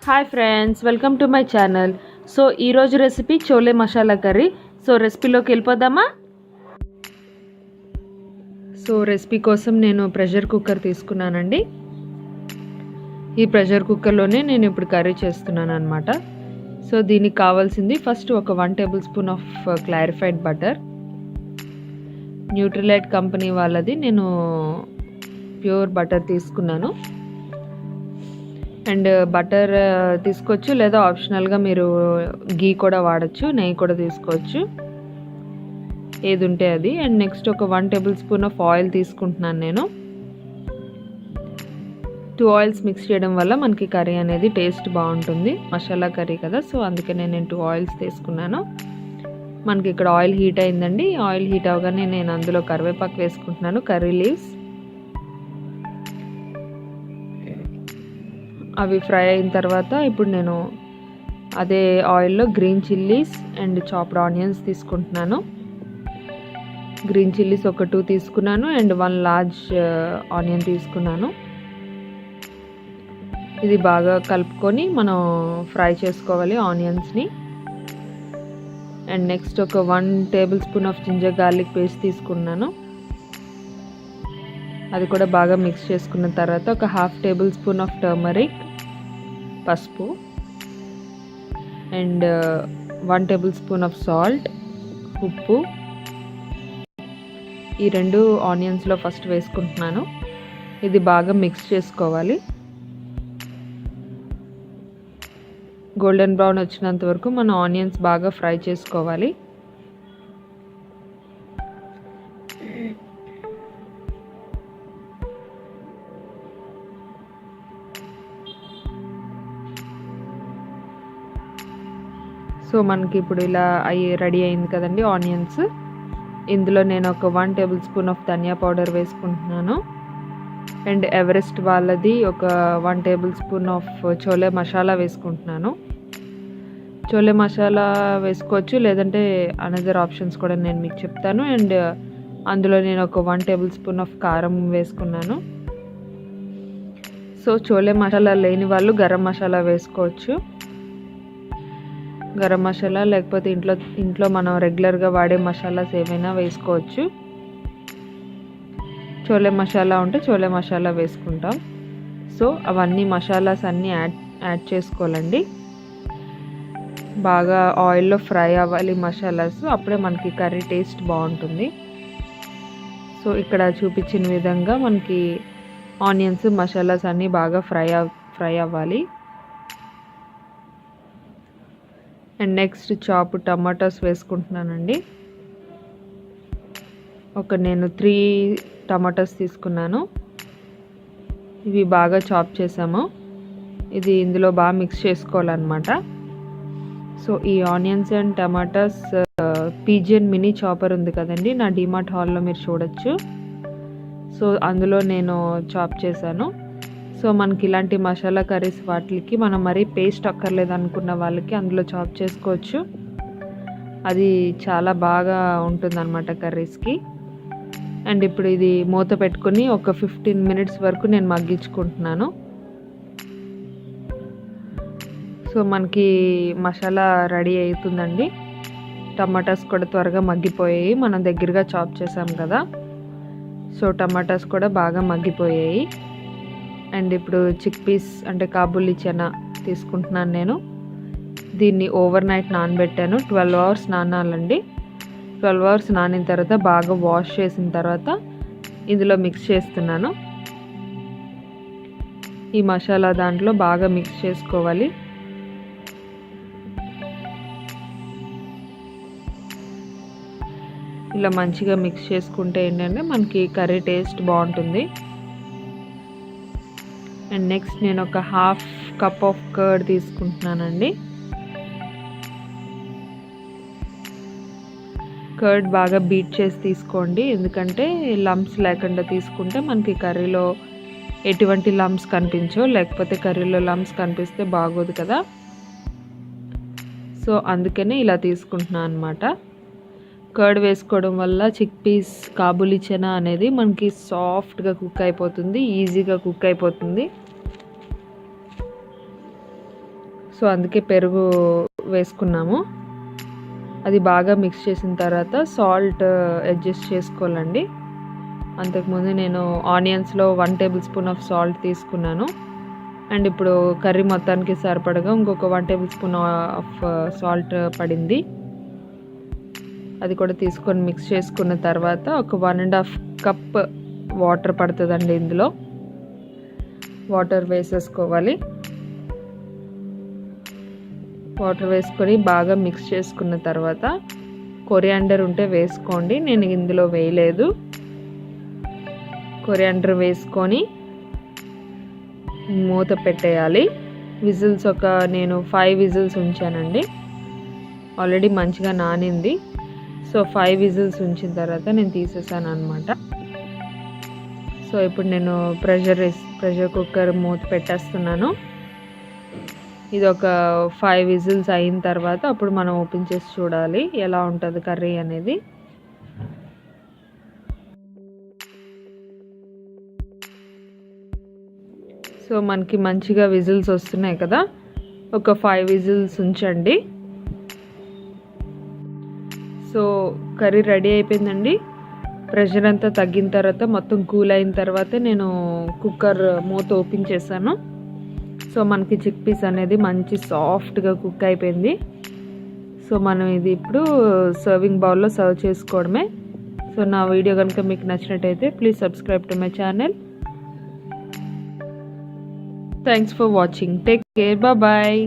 Hi friends, welcome to my channel. So ఈరోజు recipe chole masala curry. So రెసిపీలోకి వెళ్ళిపోదామా? So recipe కోసం నేను ప్రెషర్ కుక్కర్ తీసుకున్నానండి. ఈ ప్రెషర్ కుక్కర్లోనే నేను ఇప్పుడు కర్రీ చేస్తున్నాను అనమాట. సో దీనికి కావాల్సింది ఫస్ట్ ఒక 1 tablespoon of clarified butter. Nutrilite company వాళ్ళది నేను ప్యూర్ బటర్ తీసుకున్నాను. అండ్ బటర్ తీసుకోవచ్చు, లేదా ఆప్షనల్గా మీరు గీ కూడా వాడచ్చు, నెయ్యి కూడా తీసుకోవచ్చు, ఏది ఉంటే అది. అండ్ నెక్స్ట్ ఒక 1 టేబుల్ స్పూన్ ఆఫ్ ఆయిల్ తీసుకుంటున్నాను నేను. 2 ఆయిల్స్ మిక్స్ చేయడం వల్ల మనకి కర్రీ అనేది టేస్ట్ బాగుంటుంది. మసాలా కర్రీ కదా, సో అందుకనే నేను 2 ఆయిల్స్ తీసుకున్నాను. మనకి ఇక్కడ ఆయిల్ హీట్ అయిందండి. ఆయిల్ హీట్ అవగానే నేను అందులో కరివేపాకు వేసుకుంటున్నాను, కర్రీ లీవ్స్. అవి ఫ్రై అయిన తర్వాత ఇప్పుడు నేను అదే ఆయిల్లో green chillies and chopped onions తీసుకుంటున్నాను. గ్రీన్ చిల్లీస్ ఒక 2 తీసుకున్నాను అండ్ 1 లార్జ్ ఆనియన్ తీసుకున్నాను. ఇది బాగా కలుపుకొని మనం ఫ్రై చేసుకోవాలి ఆనియన్స్ని. అండ్ నెక్స్ట్ ఒక 1 tablespoon of ginger garlic paste తీసుకున్నాను. అది కూడా బాగా మిక్స్ చేసుకున్న తర్వాత ఒక 1/2 టేబుల్ స్పూన్ ఆఫ్ టర్మరిక్, పసుపు, and 1 tablespoon of salt, ఉప్పు. ఈ 2 ఆనియన్స్లో ఫస్ట్ వేసుకుంటున్నాను. ఇది బాగా మిక్స్ చేసుకోవాలి. గోల్డెన్ బ్రౌన్ వచ్చినంత వరకు మన ఆనియన్స్ బాగా ఫ్రై చేసుకోవాలి. సో మనకి ఇప్పుడు ఇలా రెడీ అయింది కదండి ఆనియన్స్. ఇందులో నేను ఒక 1 tablespoon of dhania powder వేసుకుంటున్నాను. అండ్ ఎవరెస్ట్ వాళ్ళది ఒక 1 tablespoon of chole masala వేసుకుంటున్నాను. చోలే మసాలా వేసుకోవచ్చు, లేదంటే అనదర్ ఆప్షన్స్ కూడా నేను మీకు చెప్తాను. అండ్ అందులో నేను ఒక 1 టేబుల్ స్పూన్ ఆఫ్ కారం వేసుకున్నాను. సో చోలే మసాలా లేని వాళ్ళు గరం మసాలా వేసుకోవచ్చు. గరం మసాలా లేకపోతే ఇంట్లో మనం రెగ్యులర్గా వాడే మసాలాస్ ఏమైనా వేసుకోవచ్చు. చోలే మసాలా ఉంటే చోలే మసాలా వేసుకుంటాం. సో అవన్నీ మసాలాస్ అన్నీ యాడ్ చేసుకోవాలండి. బాగా ఆయిల్లో ఫ్రై అవ్వాలి మసాలాస్, అప్పుడే మనకి కర్రీ టేస్ట్ బాగుంటుంది. సో ఇక్కడ చూపించిన విధంగా మనకి ఆనియన్స్ మసాలాస్ అన్నీ బాగా ఫ్రై అవ్వాలి. అండ్ నెక్స్ట్ చాప్ టమాటోస్ వేసుకుంటున్నానండి. నేను 3 టమాటోస్ తీసుకున్నాను. ఇవి బాగా చాప్ చేసాము. ఇది ఇందులో బాగా మిక్స్ చేసుకోవాలన్నమాట. సో ఈ onions and tomatoes pigeon mini chopper ఉంది కదండి, నా డిమార్ట్ హాల్లో మీరు చూడొచ్చు. సో అందులో నేను చాప్ చేశాను. సో మనకి ఇలాంటి మసాలా కర్రీస్ వాటికి మనం మరీ పేస్ట్ అక్కర్లేదు అనుకున్న వాళ్ళకి అందులో చాప్ చేసుకోవచ్చు. అది చాలా బాగా ఉంటుంది అన్నమాట కర్రీస్కి. అండ్ ఇప్పుడు ఇది మూత పెట్టుకొని ఒక 15 మినిట్స్ వరకు నేను మగ్గించుకుంటున్నాను. సో మనకి మసాలా రెడీ అవుతుందండి. టమాటాస్ కూడా త్వరగా మగ్గిపోయాయి, మనం దగ్గరగా చాప్ చేసాం కదా. సో టమాటాస్ కూడా బాగా మగ్గిపోయాయి. అండ్ ఇప్పుడు చిక్ పీస్ అంటే కాబూలీ చనా తీసుకుంటున్నాను నేను. దీన్ని ఓవర్ నైట్ నానబెట్టాను. 12 అవర్స్ నానాలండి. 12 అవర్స్ నానిన తర్వాత బాగా వాష్ చేసిన తర్వాత ఇందులో మిక్స్ చేస్తున్నాను. ఈ మసాలా దాంట్లో బాగా మిక్స్ చేసుకోవాలి. ఇలా మంచిగా మిక్స్ చేసుకుంటే ఏంటంటే మనకి కర్రీ టేస్ట్ బాగుంటుంది. అండ్ నెక్స్ట్ నేను ఒక 1/2 కప్ ఆఫ్ కర్డ్ తీసుకుంటున్నానండి. కర్డ్ బాగా బీట్ చేసి తీసుకోండి, ఎందుకంటే లంప్స్ లేకుండా తీసుకుంటే మనకి కర్రీలో ఎటువంటి లంప్స్ కనిపించవు, లేకపోతే కర్రీలో లంప్స్ కనిపిస్తే బాగోదు కదా. సో అందుకనే ఇలా తీసుకుంటున్నాను అనమాట. కర్డ్ వేసుకోవడం వల్ల చిక్ పీస్ కాబూలీ చనా అనేది మనకి సాఫ్ట్గా కుక్ అయిపోతుంది, ఈజీగా కుక్ అయిపోతుంది. సో అందుకే పెరుగు వేసుకున్నాము. అది బాగా మిక్స్ చేసిన తర్వాత సాల్ట్ అడ్జస్ట్ చేసుకోవాలండి. అంతకుముందు నేను ఆనియన్స్లో 1 టేబుల్ స్పూన్ ఆఫ్ సాల్ట్ తీసుకున్నాను. అండ్ ఇప్పుడు కర్రీ మొత్తానికి సరిపడగా ఇంకొక 1 టేబుల్ స్పూన్ ఆఫ్ సాల్ట్ పడింది. అది కూడా తీసుకొని మిక్స్ చేసుకున్న తర్వాత ఒక 1.5 కప్ వాటర్ పడుతుందండి. ఇందులో వాటర్ వేసేసుకోవాలి. వాటర్ వేసుకొని బాగా మిక్స్ చేసుకున్న తర్వాత కొరియాండర్ ఉంటే వేసుకోండి. నేను ఇందులో వేయలేదు. కొరియాండర్ వేసుకొని మూత పెట్టేయాలి. విజిల్స్ నేను 5 విజిల్స్ ఉంచానండి. ఆల్రెడీ మంచిగా నానింది. సో 5 విజిల్స్ ఉంచిన తర్వాత నేను తీసేసాను అనమాట. సో ఇప్పుడు నేను ప్రెషర్ కుక్కర్ మూత పెట్టేస్తున్నాను. ఇది ఒక 5 విజిల్స్ అయిన తర్వాత అప్పుడు మనం ఓపెన్ చేసి చూడాలి ఎలా ఉంటుంది కర్రీ అనేది. సో మనకి మంచిగా విజిల్స్ వస్తున్నాయి కదా, ఒక 5 విజిల్స్ ఉంచండి. సో కర్రీ రెడీ అయిపోయిందండి. ప్రెషర్ అంతా తగ్గిన తర్వాత మొత్తం కూల్ అయిన తర్వాత నేను కుక్కర్ మూత ఓపెన్ చేశాను. సో మనకి చిక్ పీస్ అనేది మంచి సాఫ్ట్గా కుక్ అయిపోయింది. సో మనం ఇది ఇప్పుడు సర్వింగ్ బౌల్లో సర్వ్ చేసుకోవడమే. సో నా వీడియో కనుక మీకు నచ్చినట్టయితే please subscribe to my channel. Thanks for watching. Take care. Bye.